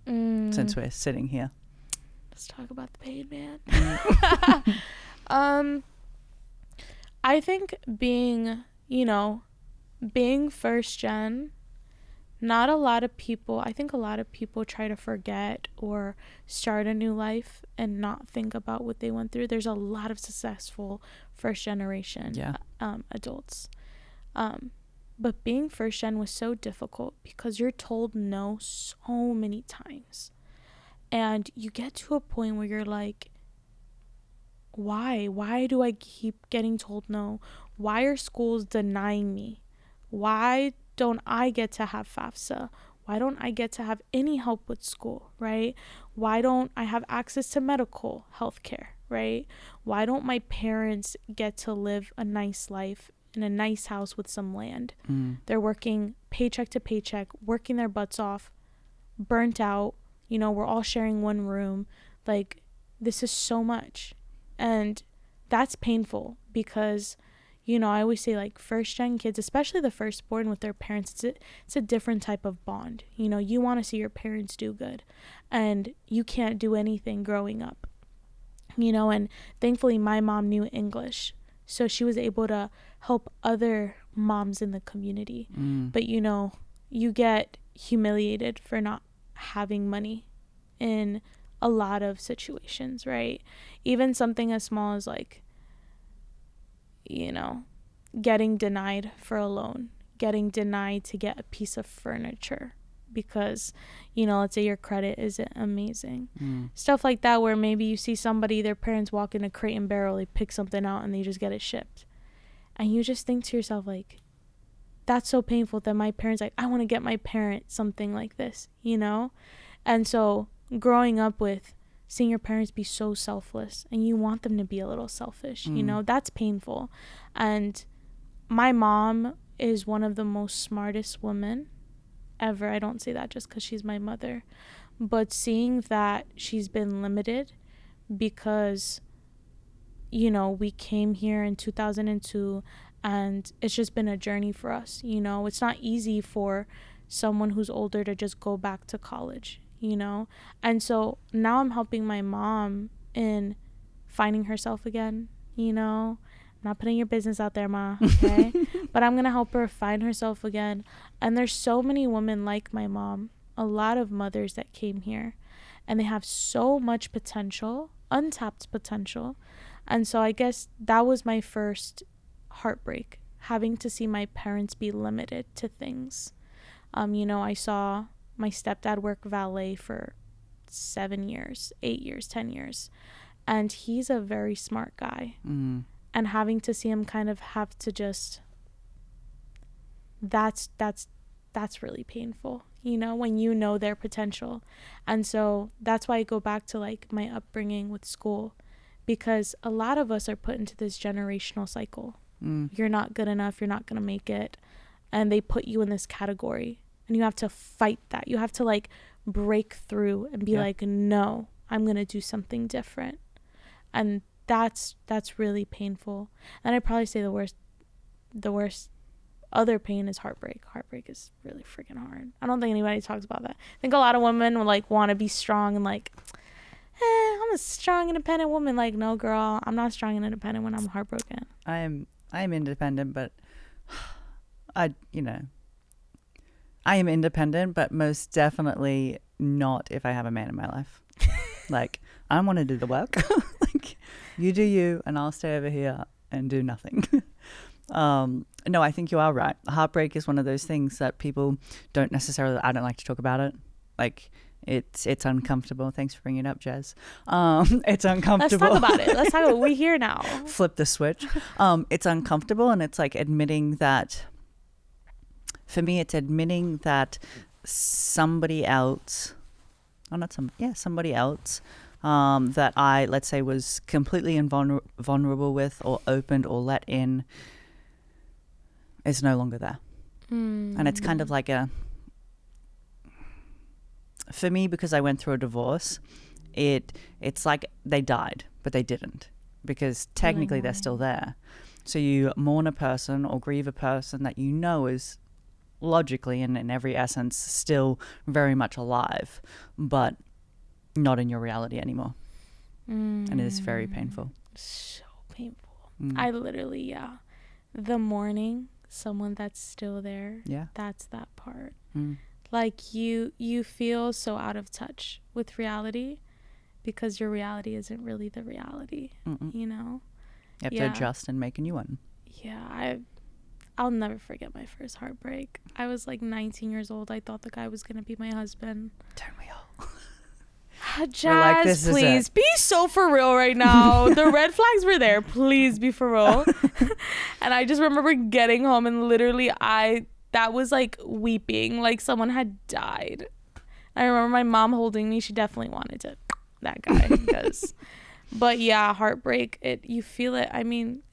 S2: Since we're sitting here.
S1: Let's talk about the pain, man. I think being first gen, I think a lot of people try to forget or start a new life and not think about what they went through. There's a lot of successful first generation adults. But being first gen was so difficult because you're told no so many times. And you get to a point where you're like, why? Why do I keep getting told no? Why are schools denying me? Why don't I get to have FAFSA? Why don't I get to have any help with school, right? Why don't I have access to medical health care, right? Why don't my parents get to live a nice life in a nice house with some land? They're working paycheck to paycheck, working their butts off, burnt out. We're all sharing one room. Like, this is so much. And that's painful because, I always say, like, first gen kids, especially the firstborn with their parents, it's a different type of bond. You want to see your parents do good, and you can't do anything growing up, and thankfully my mom knew English. So she was able to help other moms in the community. But, you get humiliated for not having money in a lot of situations, right? Even something as small as, like, getting denied for a loan, getting denied to get a piece of furniture because, let's say your credit isn't amazing. Stuff like that, where maybe you see somebody, their parents walk in a Crate and Barrel, they pick something out and they just get it shipped. And you just think to yourself, like, that's so painful that my parents, like, I want to get my parent something like this, And so growing up with seeing your parents be so selfless and you want them to be a little selfish, that's painful. And my mom is one of the most smartest women ever. I don't say that just because she's my mother, but seeing that she's been limited because, we came here in 2002 and it's just been a journey for us. It's not easy for someone who's older to just go back to college, and so now I'm helping my mom in finding herself again. I'm not putting your business out there, Ma, okay? But I'm gonna help her find herself again. And there's so many women like my mom, a lot of mothers that came here, and they have so much potential, untapped potential. And so I guess that was my first heartbreak, having to see my parents be limited to things. I saw my stepdad work valet for 7 years, 8 years, 10 years. And he's a very smart guy. And having to see him kind of have to just, that's really painful, when their potential. And so that's why I go back to, like, my upbringing with school, because a lot of us are put into this generational cycle. You're not good enough, you're not going to make it. And they put you in this category. And you have to fight that. You have to, like, break through and be like, no, I'm going to do something different. And that's really painful. And I'd probably say the worst other pain is heartbreak. Heartbreak is really freaking hard. I don't think anybody talks about that. I think a lot of women will, like, want to be strong and, like, I'm a strong, independent woman. Like, no, girl, I'm not strong and independent when I'm heartbroken.
S2: I am independent, but I am independent, but most definitely not if I have a man in my life. Like, I want to do the work. Like, you do you, and I'll stay over here and do nothing. No, I think you are right. Heartbreak is one of those things that people don't necessarily, I don't like to talk about it. Like, it's uncomfortable. Thanks for bringing it up, Jazz. It's uncomfortable.
S1: Let's talk about it. Let's talk about it. We're here now.
S2: Flip the switch. It's uncomfortable, and it's like admitting that, for me, it's admitting that somebody else, somebody else that I, let's say, was completely vulnerable with or opened or let in is no longer there. And it's kind of like for me, because I went through a divorce, it's like they died, but they didn't, because technically they're still there. So you mourn a person or grieve a person that you know is logically and in every essence still very much alive, but not in your reality anymore. And it is very painful.
S1: So painful. I literally, the mourning someone that's still there, that's that part. Like you feel so out of touch with reality because your reality isn't really the reality. You know,
S2: you have to adjust and make a new one.
S1: I'll never forget my first heartbreak. I was like 19 years old. I thought the guy was gonna be my husband.
S2: Don't we all?
S1: Jazz, like, please be so for real right now. The red flags were there. Please be for real. And I just remember getting home and literally that was like weeping, like someone had died. I remember my mom holding me. She definitely wanted that guy. But yeah, heartbreak, you feel it. I mean,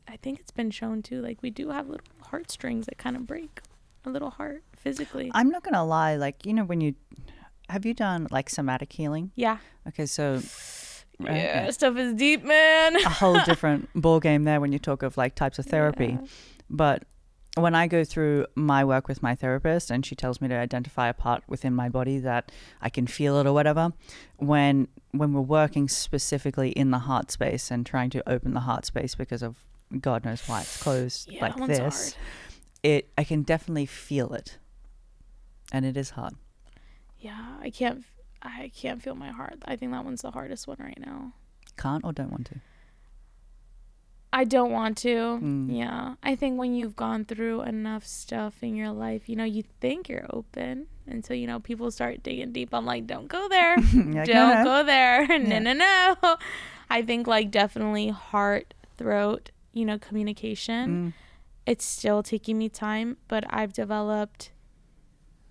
S1: I think it's been shown too. Like we do have little heartstrings that kind of break a little heart physically.
S2: I'm not going to lie. Like, you know, have you done like somatic healing?
S1: Yeah.
S2: Okay, so
S1: stuff is deep, man.
S2: A whole different ball game there when you talk of like types of therapy. But when I go through my work with my therapist and she tells me to identify a part within my body that I can feel it or whatever, when we're working specifically in the heart space and trying to open the heart space because of God knows why it's closed like this, I can definitely feel it, and it is hard. Yeah,
S1: I can't feel my heart. I think that one's the hardest one right now.
S2: Can't or don't want to?
S1: I don't want to. Yeah. I think when you've gone through enough stuff in your life, you know, you think you're open until, you know, people start digging deep. I'm like, don't go there. Don't go there. No. I think like definitely heart, throat, you know, communication. It's still taking me time, but I've developed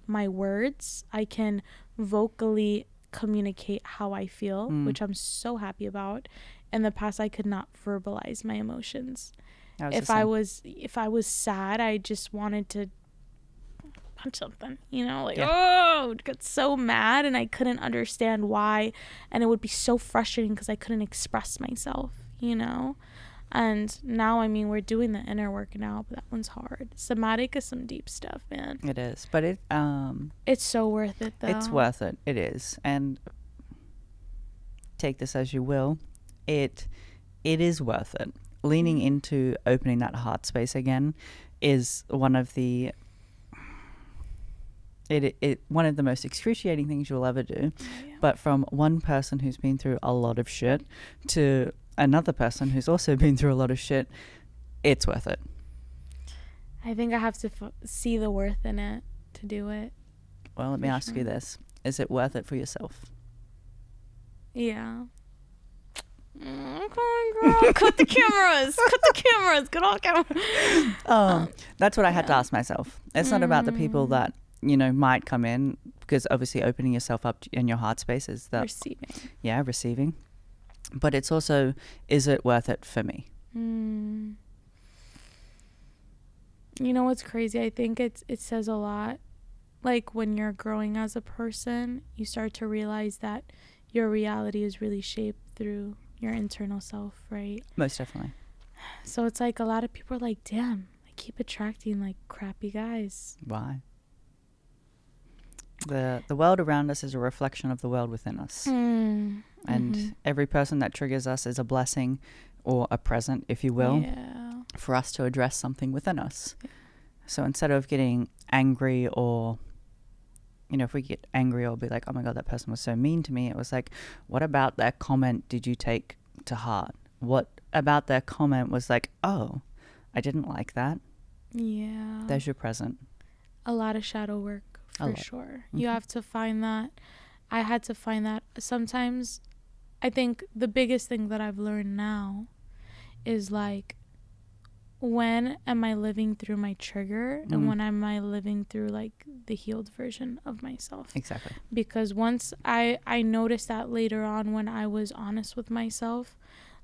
S1: my words. I can vocally communicate how I feel, which I'm so happy about. In the past, I could not verbalize my emotions. If I was sad, I just wanted to punch something, you know, like get so mad, and I couldn't understand why, and it would be so frustrating because I couldn't express myself, you know. And now, I mean, we're doing the inner work now, but that one's hard. Somatic is some deep stuff, man.
S2: It is, but
S1: it's so worth it, though.
S2: It's worth it. It is. And take this as you will. It is worth it. Leaning into opening that heart space again is one of the one of the most excruciating things you'll ever do. But from one person who's been through a lot of shit to another person who's also been through a lot of shit, it's worth it.
S1: I think I have to see the worth in it to do it.
S2: Well, let me ask you this. Is it worth it for yourself?
S1: Yeah. Come on, girl. Cut the cameras. Get off camera.
S2: That's what I had to ask myself. It's not about the people that, you know, might come in, because obviously opening yourself up in your heart space is that receiving. But it's also, is it worth it for me?
S1: You know what's crazy? I think it says a lot. Like when you're growing as a person, you start to realize that your reality is really shaped through your internal self, right?
S2: Most definitely.
S1: So it's like a lot of people are like, damn, I keep attracting like crappy guys.
S2: Why? The world around us is a reflection of the world within us. And every person that triggers us is a blessing or a present, if you will, for us to address something within us. So instead of getting angry, or, you know, if we get angry or be like, oh my God, that person was so mean to me, it was like, what about that comment did you take to heart? What about that comment was like, oh, I didn't like that? Yeah. There's your present.
S1: A lot of shadow work, for sure. You have to find that. I had to find that. Sometimes I think the biggest thing that I've learned now is like, when am I living through my trigger and when am I living through like the healed version of myself?
S2: Exactly.
S1: Because once I noticed that later on when I was honest with myself,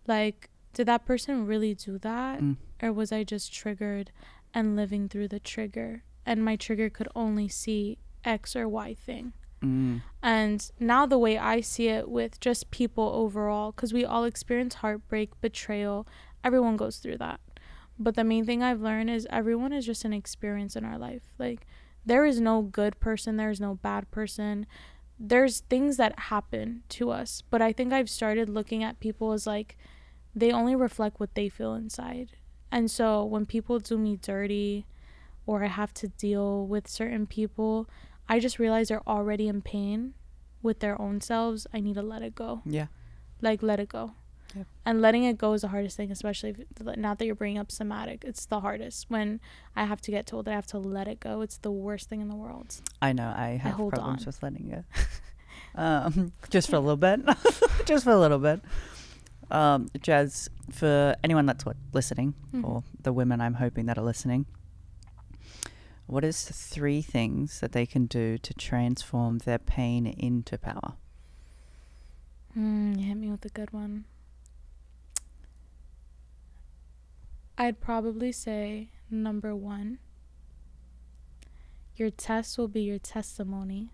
S1: like, did that person really do that? Or was I just triggered and living through the trigger? And my trigger could only see X or Y thing. And now the way I see it with just people overall, because we all experience heartbreak, betrayal, everyone goes through that. But the main thing I've learned is everyone is just an experience in our life. Like, there is no good person, there is no bad person. There's things that happen to us, but I think I've started looking at people as like, they only reflect what they feel inside. And so when people do me dirty, or I have to deal with certain people, I just realize they're already in pain with their own selves. I need to let it go.
S2: Yeah.
S1: Like, let it go. Yep. And letting it go is the hardest thing, especially now that you're bringing up somatic. It's the hardest when I have to get told that I have to let it go. It's the worst thing in the world.
S2: I know. I have problems with letting go. Just for a little bit. Just for a little bit. Jazz, for anyone that's listening, or the women I'm hoping that are listening, what is the 3 things that they can do to transform their pain into power?
S1: You hit me with a good one. I'd probably say, number 1, your test will be your testimony.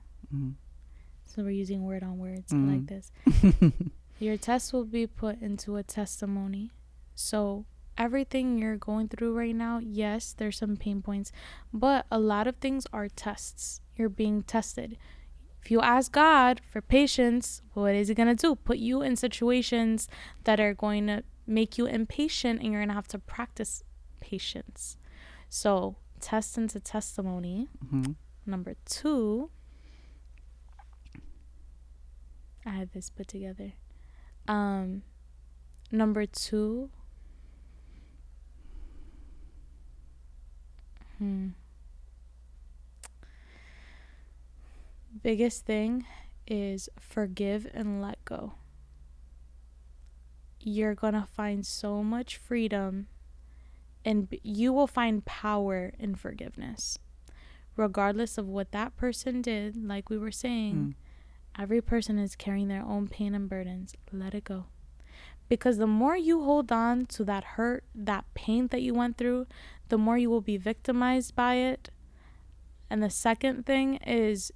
S1: So we're using word on words. I like this. Your test will be put into a testimony. So everything you're going through right now, yes, there's some pain points, but a lot of things are tests. You're being tested. If you ask God for patience, what is he going to do? Put you in situations that are going to make you impatient, and you're going to have to practice patience. So test into testimony. Number 2, I had this put together. Number 2, biggest thing is forgive and let go. You're gonna find so much freedom, and you will find power in forgiveness, regardless of what that person did. Like we were saying, every person is carrying their own pain and burdens. Let it go. Because the more you hold on to that hurt, that pain that you went through, the more you will be victimized by it. And the second thing is,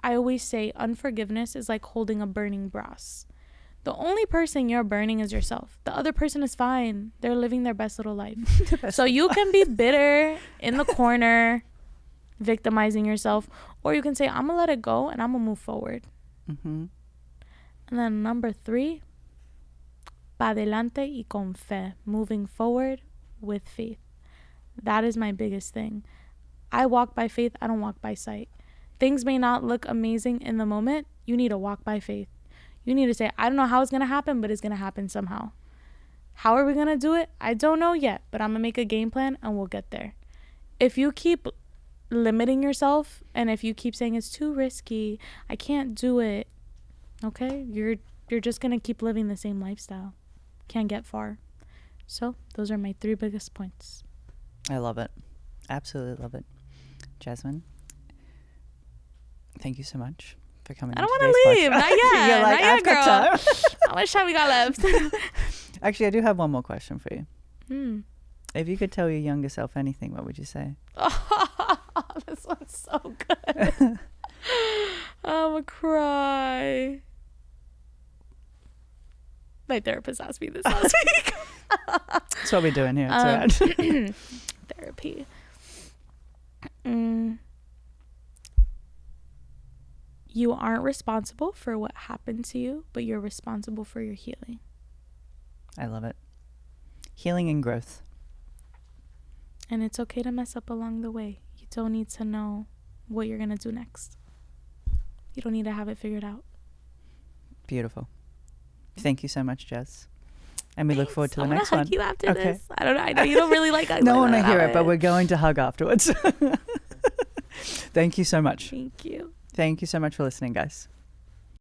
S1: I always say unforgiveness is like holding a burning brass. The only person you're burning is yourself. The other person is fine. They're living their best little life. So you can be bitter in the corner, victimizing yourself, or you can say, I'm gonna let it go and I'm gonna move forward. And then number 3, pa adelante y con fe, moving forward with faith. That is my biggest thing. I walk by faith. I don't walk by sight. Things may not look amazing in the moment. You need to walk by faith. You need to say, I don't know how it's going to happen, but it's going to happen somehow. How are we going to do it? I don't know yet, but I'm going to make a game plan and we'll get there. If you keep limiting yourself, and if you keep saying it's too risky, I can't do it, okay, you're just going to keep living the same lifestyle. Can't get far. So those are my 3 biggest points.
S2: I love it. Absolutely love it. Jazmin, thank you so much for coming.
S1: I don't want to leave. Not yet.
S2: You're like, I've got time.
S1: How much time we got left?
S2: Actually, I do have one more question for you. If you could tell your younger self anything, what would you say?
S1: Oh, this one's so good. I'm gonna cry. My therapist asked me this last week.
S2: That's what we're doing here. It's all right.
S1: Therapy. You aren't responsible for what happened to you, but you're responsible for your healing.
S2: I love it. Healing and growth.
S1: And it's okay to mess up along the way. You don't need to know what you're going to do next. You don't need to have it figured out.
S2: Beautiful. Thank you so much, Jess. And we look forward to the next one.
S1: I'm going to hug you after this. I don't know. I know you don't really like hugs.
S2: No one will hear it, but we're going to hug afterwards. Thank you so much.
S1: Thank you.
S2: Thank you so much for listening, guys.